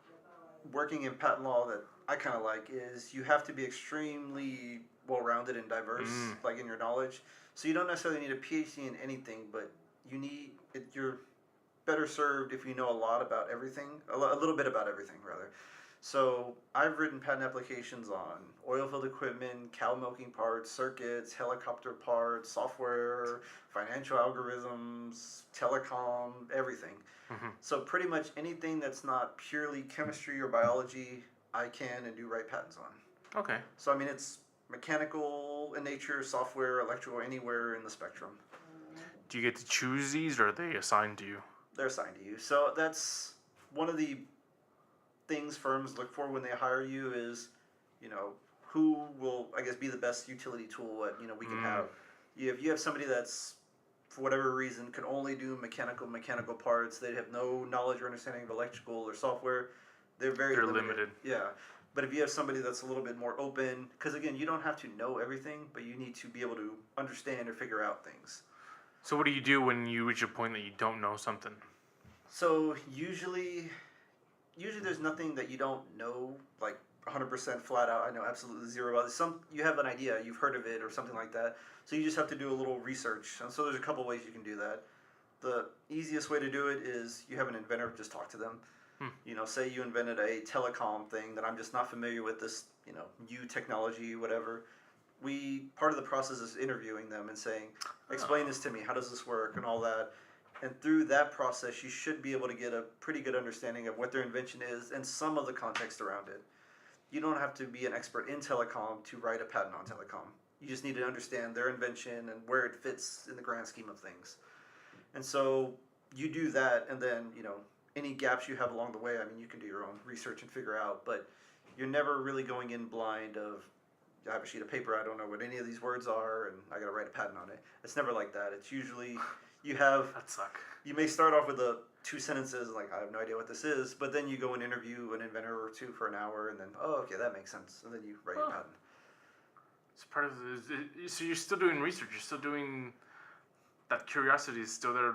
working in patent law that I kind of like is you have to be extremely well-rounded and diverse, like in your knowledge. So you don't necessarily need a PhD in anything, but you're better served if you know a lot about everything, a little bit about everything, rather. So I've written patent applications on oil field equipment, cow milking parts, circuits, helicopter parts, software, financial algorithms, telecom, everything. So pretty much anything that's not purely chemistry or biology, I can and do write patents on. Okay. So it's mechanical in nature, software, electrical, anywhere in the spectrum. Do you get to choose these, or are they assigned to you? They're assigned to you. So that's one of the things firms look for when they hire you is, who will, I guess, be the best utility tool that, we can have. If you have somebody that's, for whatever reason, can only do mechanical parts, they have no knowledge or understanding of electrical or software, they're limited. Yeah. But if you have somebody that's a little bit more open, because again, you don't have to know everything, but you need to be able to understand or figure out things. So what do you do when you reach a point that you don't know something? So usually there's nothing that you don't know, like 100% flat out. I know absolutely zero about it. You have an idea, you've heard of it or something like that. So you just have to do a little research. And so there's a couple ways you can do that. The easiest way to do it is you have an inventor, just talk to them. Say you invented a telecom thing that I'm just not familiar with, this, new technology, whatever. part of the process is interviewing them and saying, explain this to me, how does this work, and all that. And through that process, you should be able to get a pretty good understanding of what their invention is and some of the context around it. You don't have to be an expert in telecom to write a patent on telecom. You just need to understand their invention and where it fits in the grand scheme of things. And so you do that, and then, any gaps you have along the way, I mean, you can do your own research and figure out, but you're never really going in blind of, I have a sheet of paper, I don't know what any of these words are, and I got to write a patent on it. It's never like that. It's usually, That suck. you may start off with 2 sentences, like, I have no idea what this is, but then you go and interview an inventor or two for an hour, and then, oh, okay, that makes sense, and then you write your patent. So part of so you're still doing research, you're still doing, that curiosity is still there,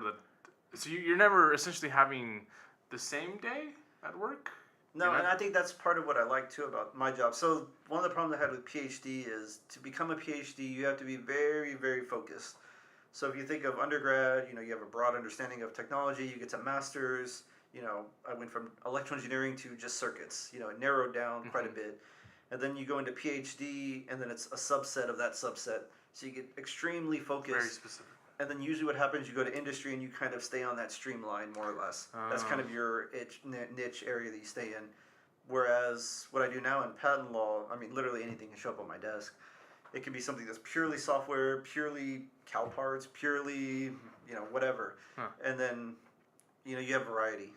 so you're never essentially having the same day at work? No, and I think that's part of what I like too about my job. So one of the problems I had with PhD is to become a PhD, you have to be very, very focused. So if you think of undergrad, you have a broad understanding of technology, you get to master's, I went from electrical engineering to just circuits, it narrowed down quite a bit. And then you go into PhD, and then it's a subset of that subset. So you get extremely focused. Very specific. And then usually what happens, you go to industry and you kind of stay on that streamline more or less. That's kind of your niche area that you stay in. Whereas what I do now in patent law, I mean, literally anything can show up on my desk. It can be something that's purely software, purely cow parts, purely, whatever. And then, you have variety.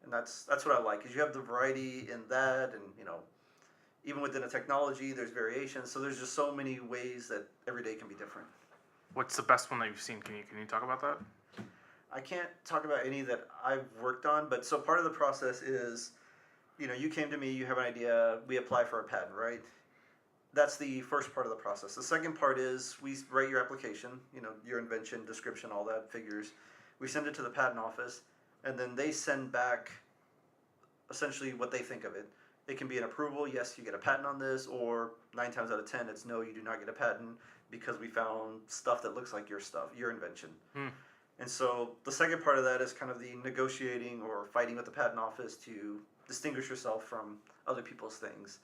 And that's what I like, because you have the variety in that, and, even within a technology, there's variations. So there's just so many ways that every day can be different. What's the best one that you've seen? Can you talk about that? I can't talk about any that I've worked on, but so part of the process is, you came to me, you have an idea, we apply for a patent, right? That's the first part of the process. The second part is we write your application, your invention, description, all that figures. We send it to the patent office, and then they send back essentially what they think of it. It can be an approval, yes, you get a patent on this, or 9 times out of 10, it's no, you do not get a patent, because we found stuff that looks like your invention. And so the second part of that is kind of the negotiating or fighting with the patent office to distinguish yourself from other people's things.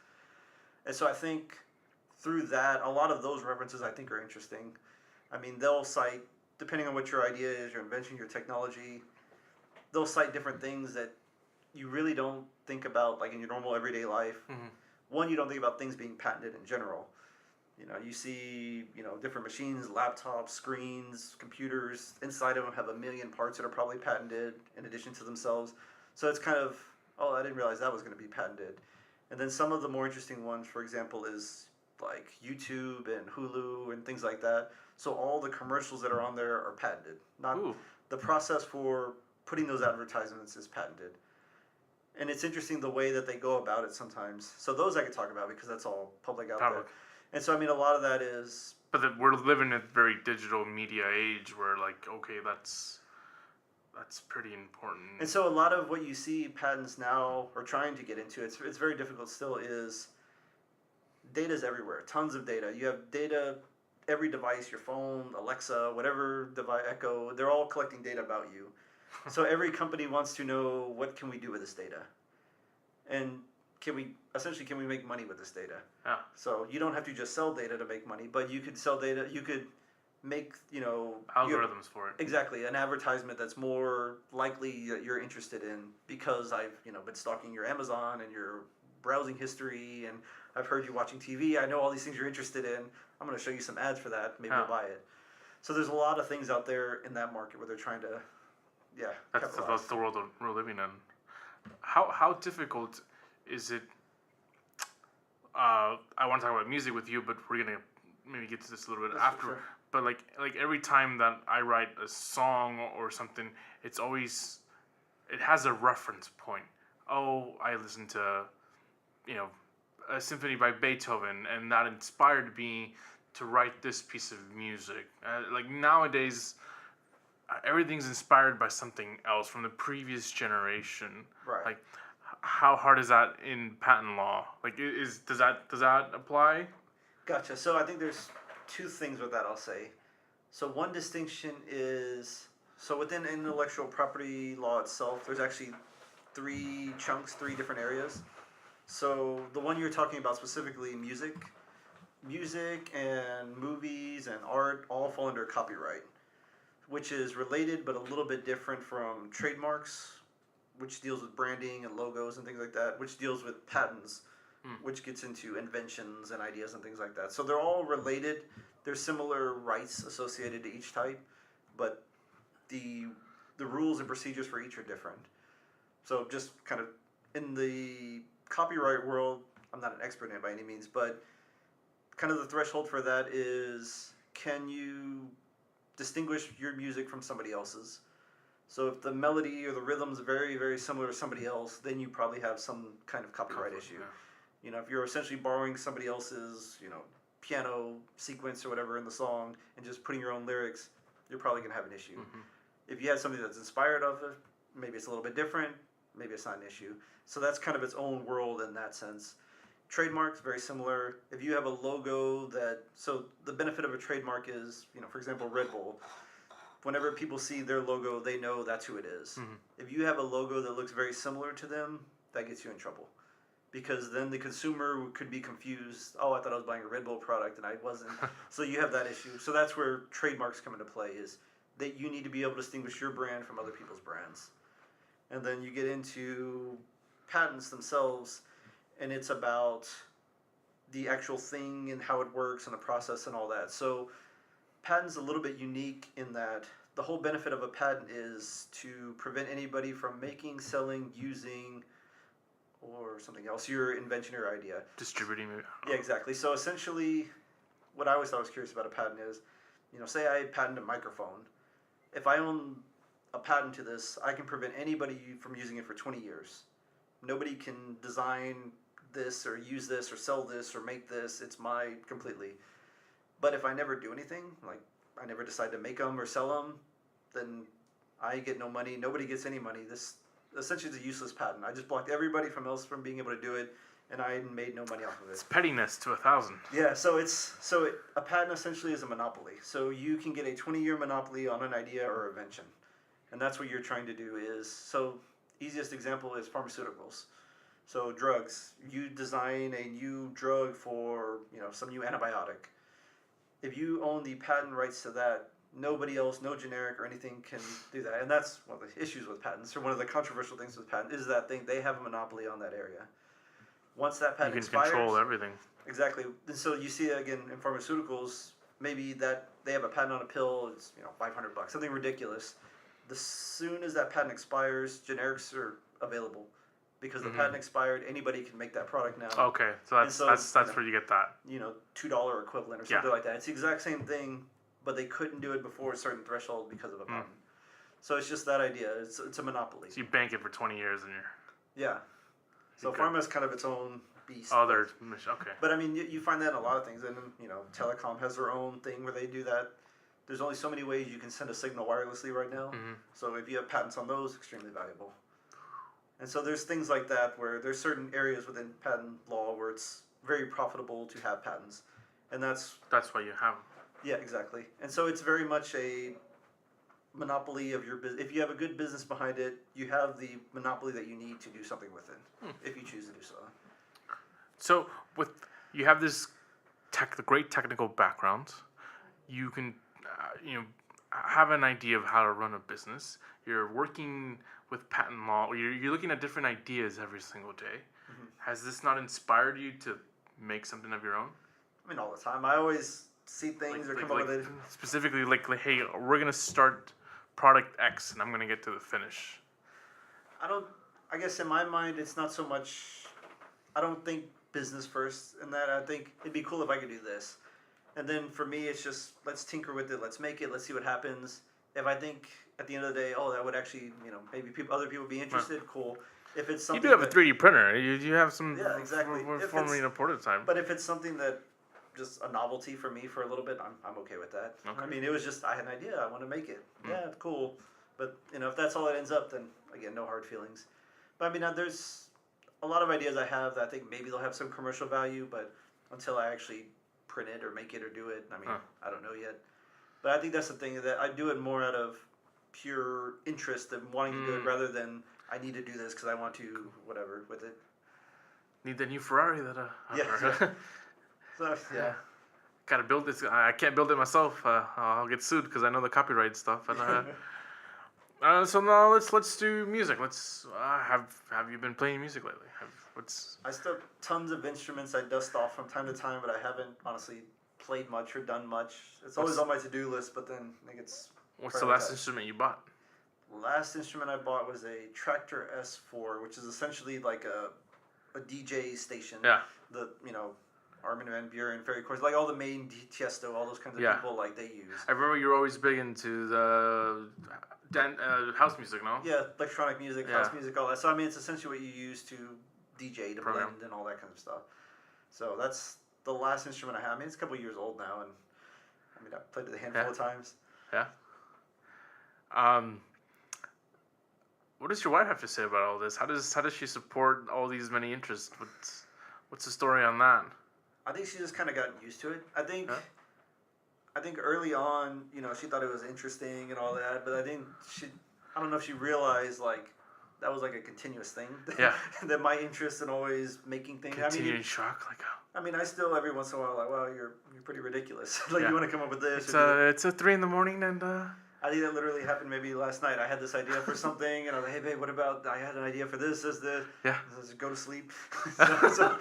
And so I think through that, a lot of those references I think are interesting. I mean, they'll cite, depending on what your idea is, your invention, your technology, they'll cite different things that you really don't think about, like in your normal everyday life. One, you don't think about things being patented in general. You see, different machines, laptops, screens, computers. Inside of them have a million parts that are probably patented in addition to themselves. So it's kind of, oh, I didn't realize that was going to be patented. And then some of the more interesting ones, for example, is like YouTube and Hulu and things like that. So all the commercials that are on there are patented. Not the process for putting those advertisements is patented. And it's interesting the way that they go about it sometimes. So those I could talk about because that's all public out there. And so, I mean, a lot of that is... But we're living in a very digital media age where, like, okay, that's pretty important. And so a lot of what you see patents now are trying to get into, it's very difficult still, is data's everywhere. Tons of data. You have data, every device, your phone, Alexa, whatever device, Echo, they're all collecting data about you. So every company wants to know, what can we do with this data? And can we make money with this data? Yeah. So you don't have to just sell data to make money, but you could sell data, you could make, algorithms for it. Exactly, an advertisement that's more likely that you're interested in because I've, been stalking your Amazon and your browsing history, and I've heard you watching TV. I know all these things you're interested in. I'm going to show you some ads for that. Maybe you'll buy it. So there's a lot of things out there in that market where they're trying to, that's the world we're living in. How difficult is it? I want to talk about music with you, but we're gonna maybe get to this a little bit after. Sure. But like every time that I write a song or something, it has a reference point. Oh, I listened to, a symphony by Beethoven, and that inspired me to write this piece of music. Like nowadays, everything's inspired by something else from the previous generation. Right. Like, how hard is that in patent law? Like, does that apply? Gotcha. So I think there's 2 things with that I'll say. So one distinction is, so within intellectual property law itself, there's actually 3 chunks, 3 different areas. So the one you're talking about specifically, music, music and movies and art all fall under copyright, which is related but a little bit different from trademarks, which deals with branding and logos and things like that, which deals with patents, which gets into inventions and ideas and things like that. So they're all related. There's similar rights associated to each type, but the rules and procedures for each are different. So just kind of in the copyright world, I'm not an expert in it by any means, but kind of the threshold for that is, can you distinguish your music from somebody else's? So if the melody or the rhythm's very, very similar to somebody else, then you probably have some kind of copyright issue. Yeah. You know, if you're essentially borrowing somebody else's, piano sequence or whatever in the song and just putting your own lyrics, you're probably going to have an issue. Mm-hmm. If you had something that's inspired of it, maybe it's a little bit different, maybe it's not an issue. So that's kind of its own world in that sense. Trademarks, very similar. If you have a logo so the benefit of a trademark is, for example, Red Bull. Whenever people see their logo, they know that's who it is. Mm-hmm. If you have a logo that looks very similar to them, that gets you in trouble. Because then the consumer could be confused. Oh, I thought I was buying a Red Bull product and I wasn't. So you have that issue. So that's where trademarks come into play, is that you need to be able to distinguish your brand from other people's brands. And then you get into patents themselves, and it's about the actual thing and how it works and the process and all that. So patent's a little bit unique in that the whole benefit of a patent is to prevent anybody from making, selling, using, or something else, your invention or idea. Distributing it. Yeah, exactly. So essentially, what I always thought was curious about a patent is, say I patent a microphone. If I own a patent to this, I can prevent anybody from using it for 20 years. Nobody can design this or use this or sell this or make this. It's mine completely. But if I never do anything, like I never decide to make them or sell them, then I get no money. Nobody gets any money. This essentially is a useless patent. I just blocked everybody else from being able to do it, and I made no money off of it. It's pettiness to 1,000. Yeah, a patent essentially is a monopoly. So you can get a 20-year monopoly on an idea or invention, and that's what you're trying to do. Easiest example is pharmaceuticals. So drugs, you design a new drug for some new antibiotic. If you own the patent rights to that, nobody else, no generic or anything can do that. And that's one of the issues with patents, or one of the controversial things with patents, is that they have a monopoly on that area. Once that patent expires, you can control everything. Exactly. And so you see it again in pharmaceuticals, maybe that they have a patent on a pill, it's $500, something ridiculous. As soon as that patent expires, generics are available. Because the patent expired, anybody can make that product now. Okay, so that's where you get that. $2 equivalent or something like that. It's the exact same thing, but they couldn't do it before a certain threshold because of a patent. So it's just that idea. It's a monopoly. So you bank it for 20 years and Yeah. So pharma is kind of its own beast. Oh, there's okay. But I mean, you find that in a lot of things, and telecom has their own thing where they do that. There's only so many ways you can send a signal wirelessly right now. Mm-hmm. So if you have patents on those, extremely valuable. And so there's things like that where there's certain areas within patent law where it's very profitable to have patents, and that's why you have them. Yeah, exactly. And so it's very much a monopoly of your business. If you have a good business behind it, you have the monopoly that you need to do something with it, if you choose to do so. So you have this the great technical background, you can have an idea of how to run a business. You're working with patent law, or you're looking at different ideas every single day. Mm-hmm. Has this not inspired you to make something of your own? I mean, all the time. I always see things come up with it. Specifically, hey, we're gonna start product X, and I'm gonna get to the finish. I guess in my mind, it's not so much. I don't think business first in that. I think it'd be cool if I could do this, and then for me, it's just let's tinker with it, let's make it, let's see what happens. If I think at the end of the day, that would actually, maybe other people would be interested, cool. If it's something you do have a 3D printer. You have some. Yeah, exactly. Forming a prototype. But if it's something that just a novelty for me for a little bit, I'm okay with that. Okay. I mean, it was just I had an idea, I want to make it. Yeah, cool. But if that's all it ends up, then again, no hard feelings. But I mean, there's a lot of ideas I have that I think maybe they'll have some commercial value, but until I actually print it or make it or do it, I mean, I don't know yet. But I think that's the thing, that I do it more out of pure interest and wanting to do it rather than I need to do this because I want to whatever with it. Need the new Ferrari that yeah. So yeah. gotta build this. I can't build it myself. I'll get sued because I know the copyright stuff. And so now let's do music. Let's have you been playing music lately? I still have tons of instruments I dust off from time to time, but I haven't honestly played much or done much. It's always on my to-do list, but then it gets. What's the last instrument you bought? Last instrument I bought was a Tractor S4, which is essentially like a DJ station. Yeah. The Armin van Buuren, Ferry Corps, like all the main Tiesto, all those kinds of people like they use. I remember you were always big into the Dent, house music, no? Yeah, electronic music, house music, all that. So I mean, it's essentially what you use to DJ, to blend, and all that kind of stuff. So that's the last instrument I have. I mean, it's a couple years old now, and I mean, I've played it a handful of times. Yeah. What does your wife have to say about all this? How does she support all these many interests? What's the story on that? I think she just kind of got used to it. I think early on, she thought it was interesting and all that, but I don't know if she realized that was like a continuous thing. Yeah. That my interest in always making things. Continuing shock, I still every once in a while well, you're pretty ridiculous. You want to come up with this? It's 3 a.m. and. I think that literally happened maybe last night. I had this idea for something, and I was like, "Hey, babe, what about? I had an idea for this. Yeah. Just go to sleep." so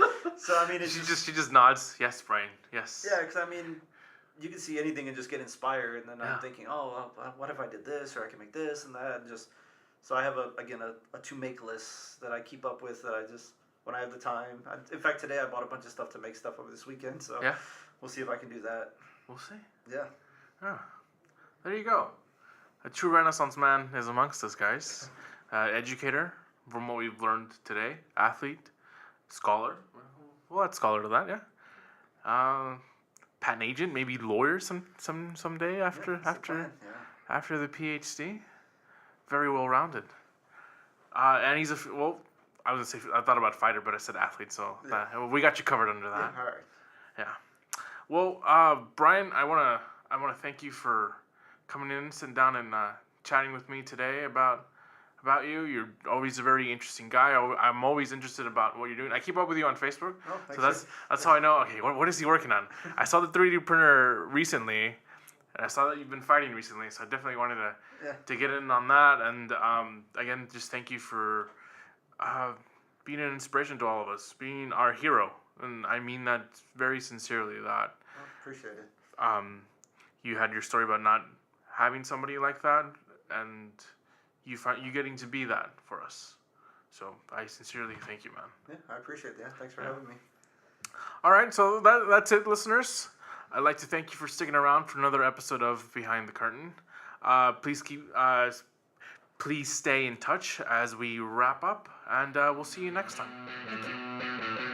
I mean, she just nods. Yes, Brian. Yes. Yeah, because I mean, you can see anything and just get inspired, and then I'm thinking, oh, well, what if I did this, or I can make this and that, and just. So I have a to make list that I keep up with that I just when I have the time. In fact, today I bought a bunch of stuff to make stuff over this weekend. So we'll see if I can do that. We'll see. Yeah. Oh, there you go. A true Renaissance man is amongst us, guys. Educator, from what we've learned today. Athlete, scholar. We'll add scholar to that, yeah. Patent agent, maybe lawyer someday after the PhD. Very well rounded. And he's I was gonna say I thought about fighter, but I said athlete, so we got you covered under that. Yeah, all right. Yeah. Well, Brian, I wanna thank you for coming in, sitting down, and chatting with me today about you. You're always a very interesting guy. I'm always interested about what you're doing. I keep up with you on Facebook, so that's how I know. Okay, what is he working on? I saw the 3D printer recently, and I saw that you've been fighting recently. So I definitely wanted to get in on that. And again, just thank you for being an inspiration to all of us, being our hero, and I mean that very sincerely. That appreciate it. You had your story about not having somebody like that, and you getting to be that for us. So I sincerely thank you, man. Yeah, I appreciate that. Thanks for having me. All right, so that's it, listeners. I'd like to thank you for sticking around for another episode of Behind the Curtain. Please stay in touch as we wrap up, and we'll see you next time. Thank you.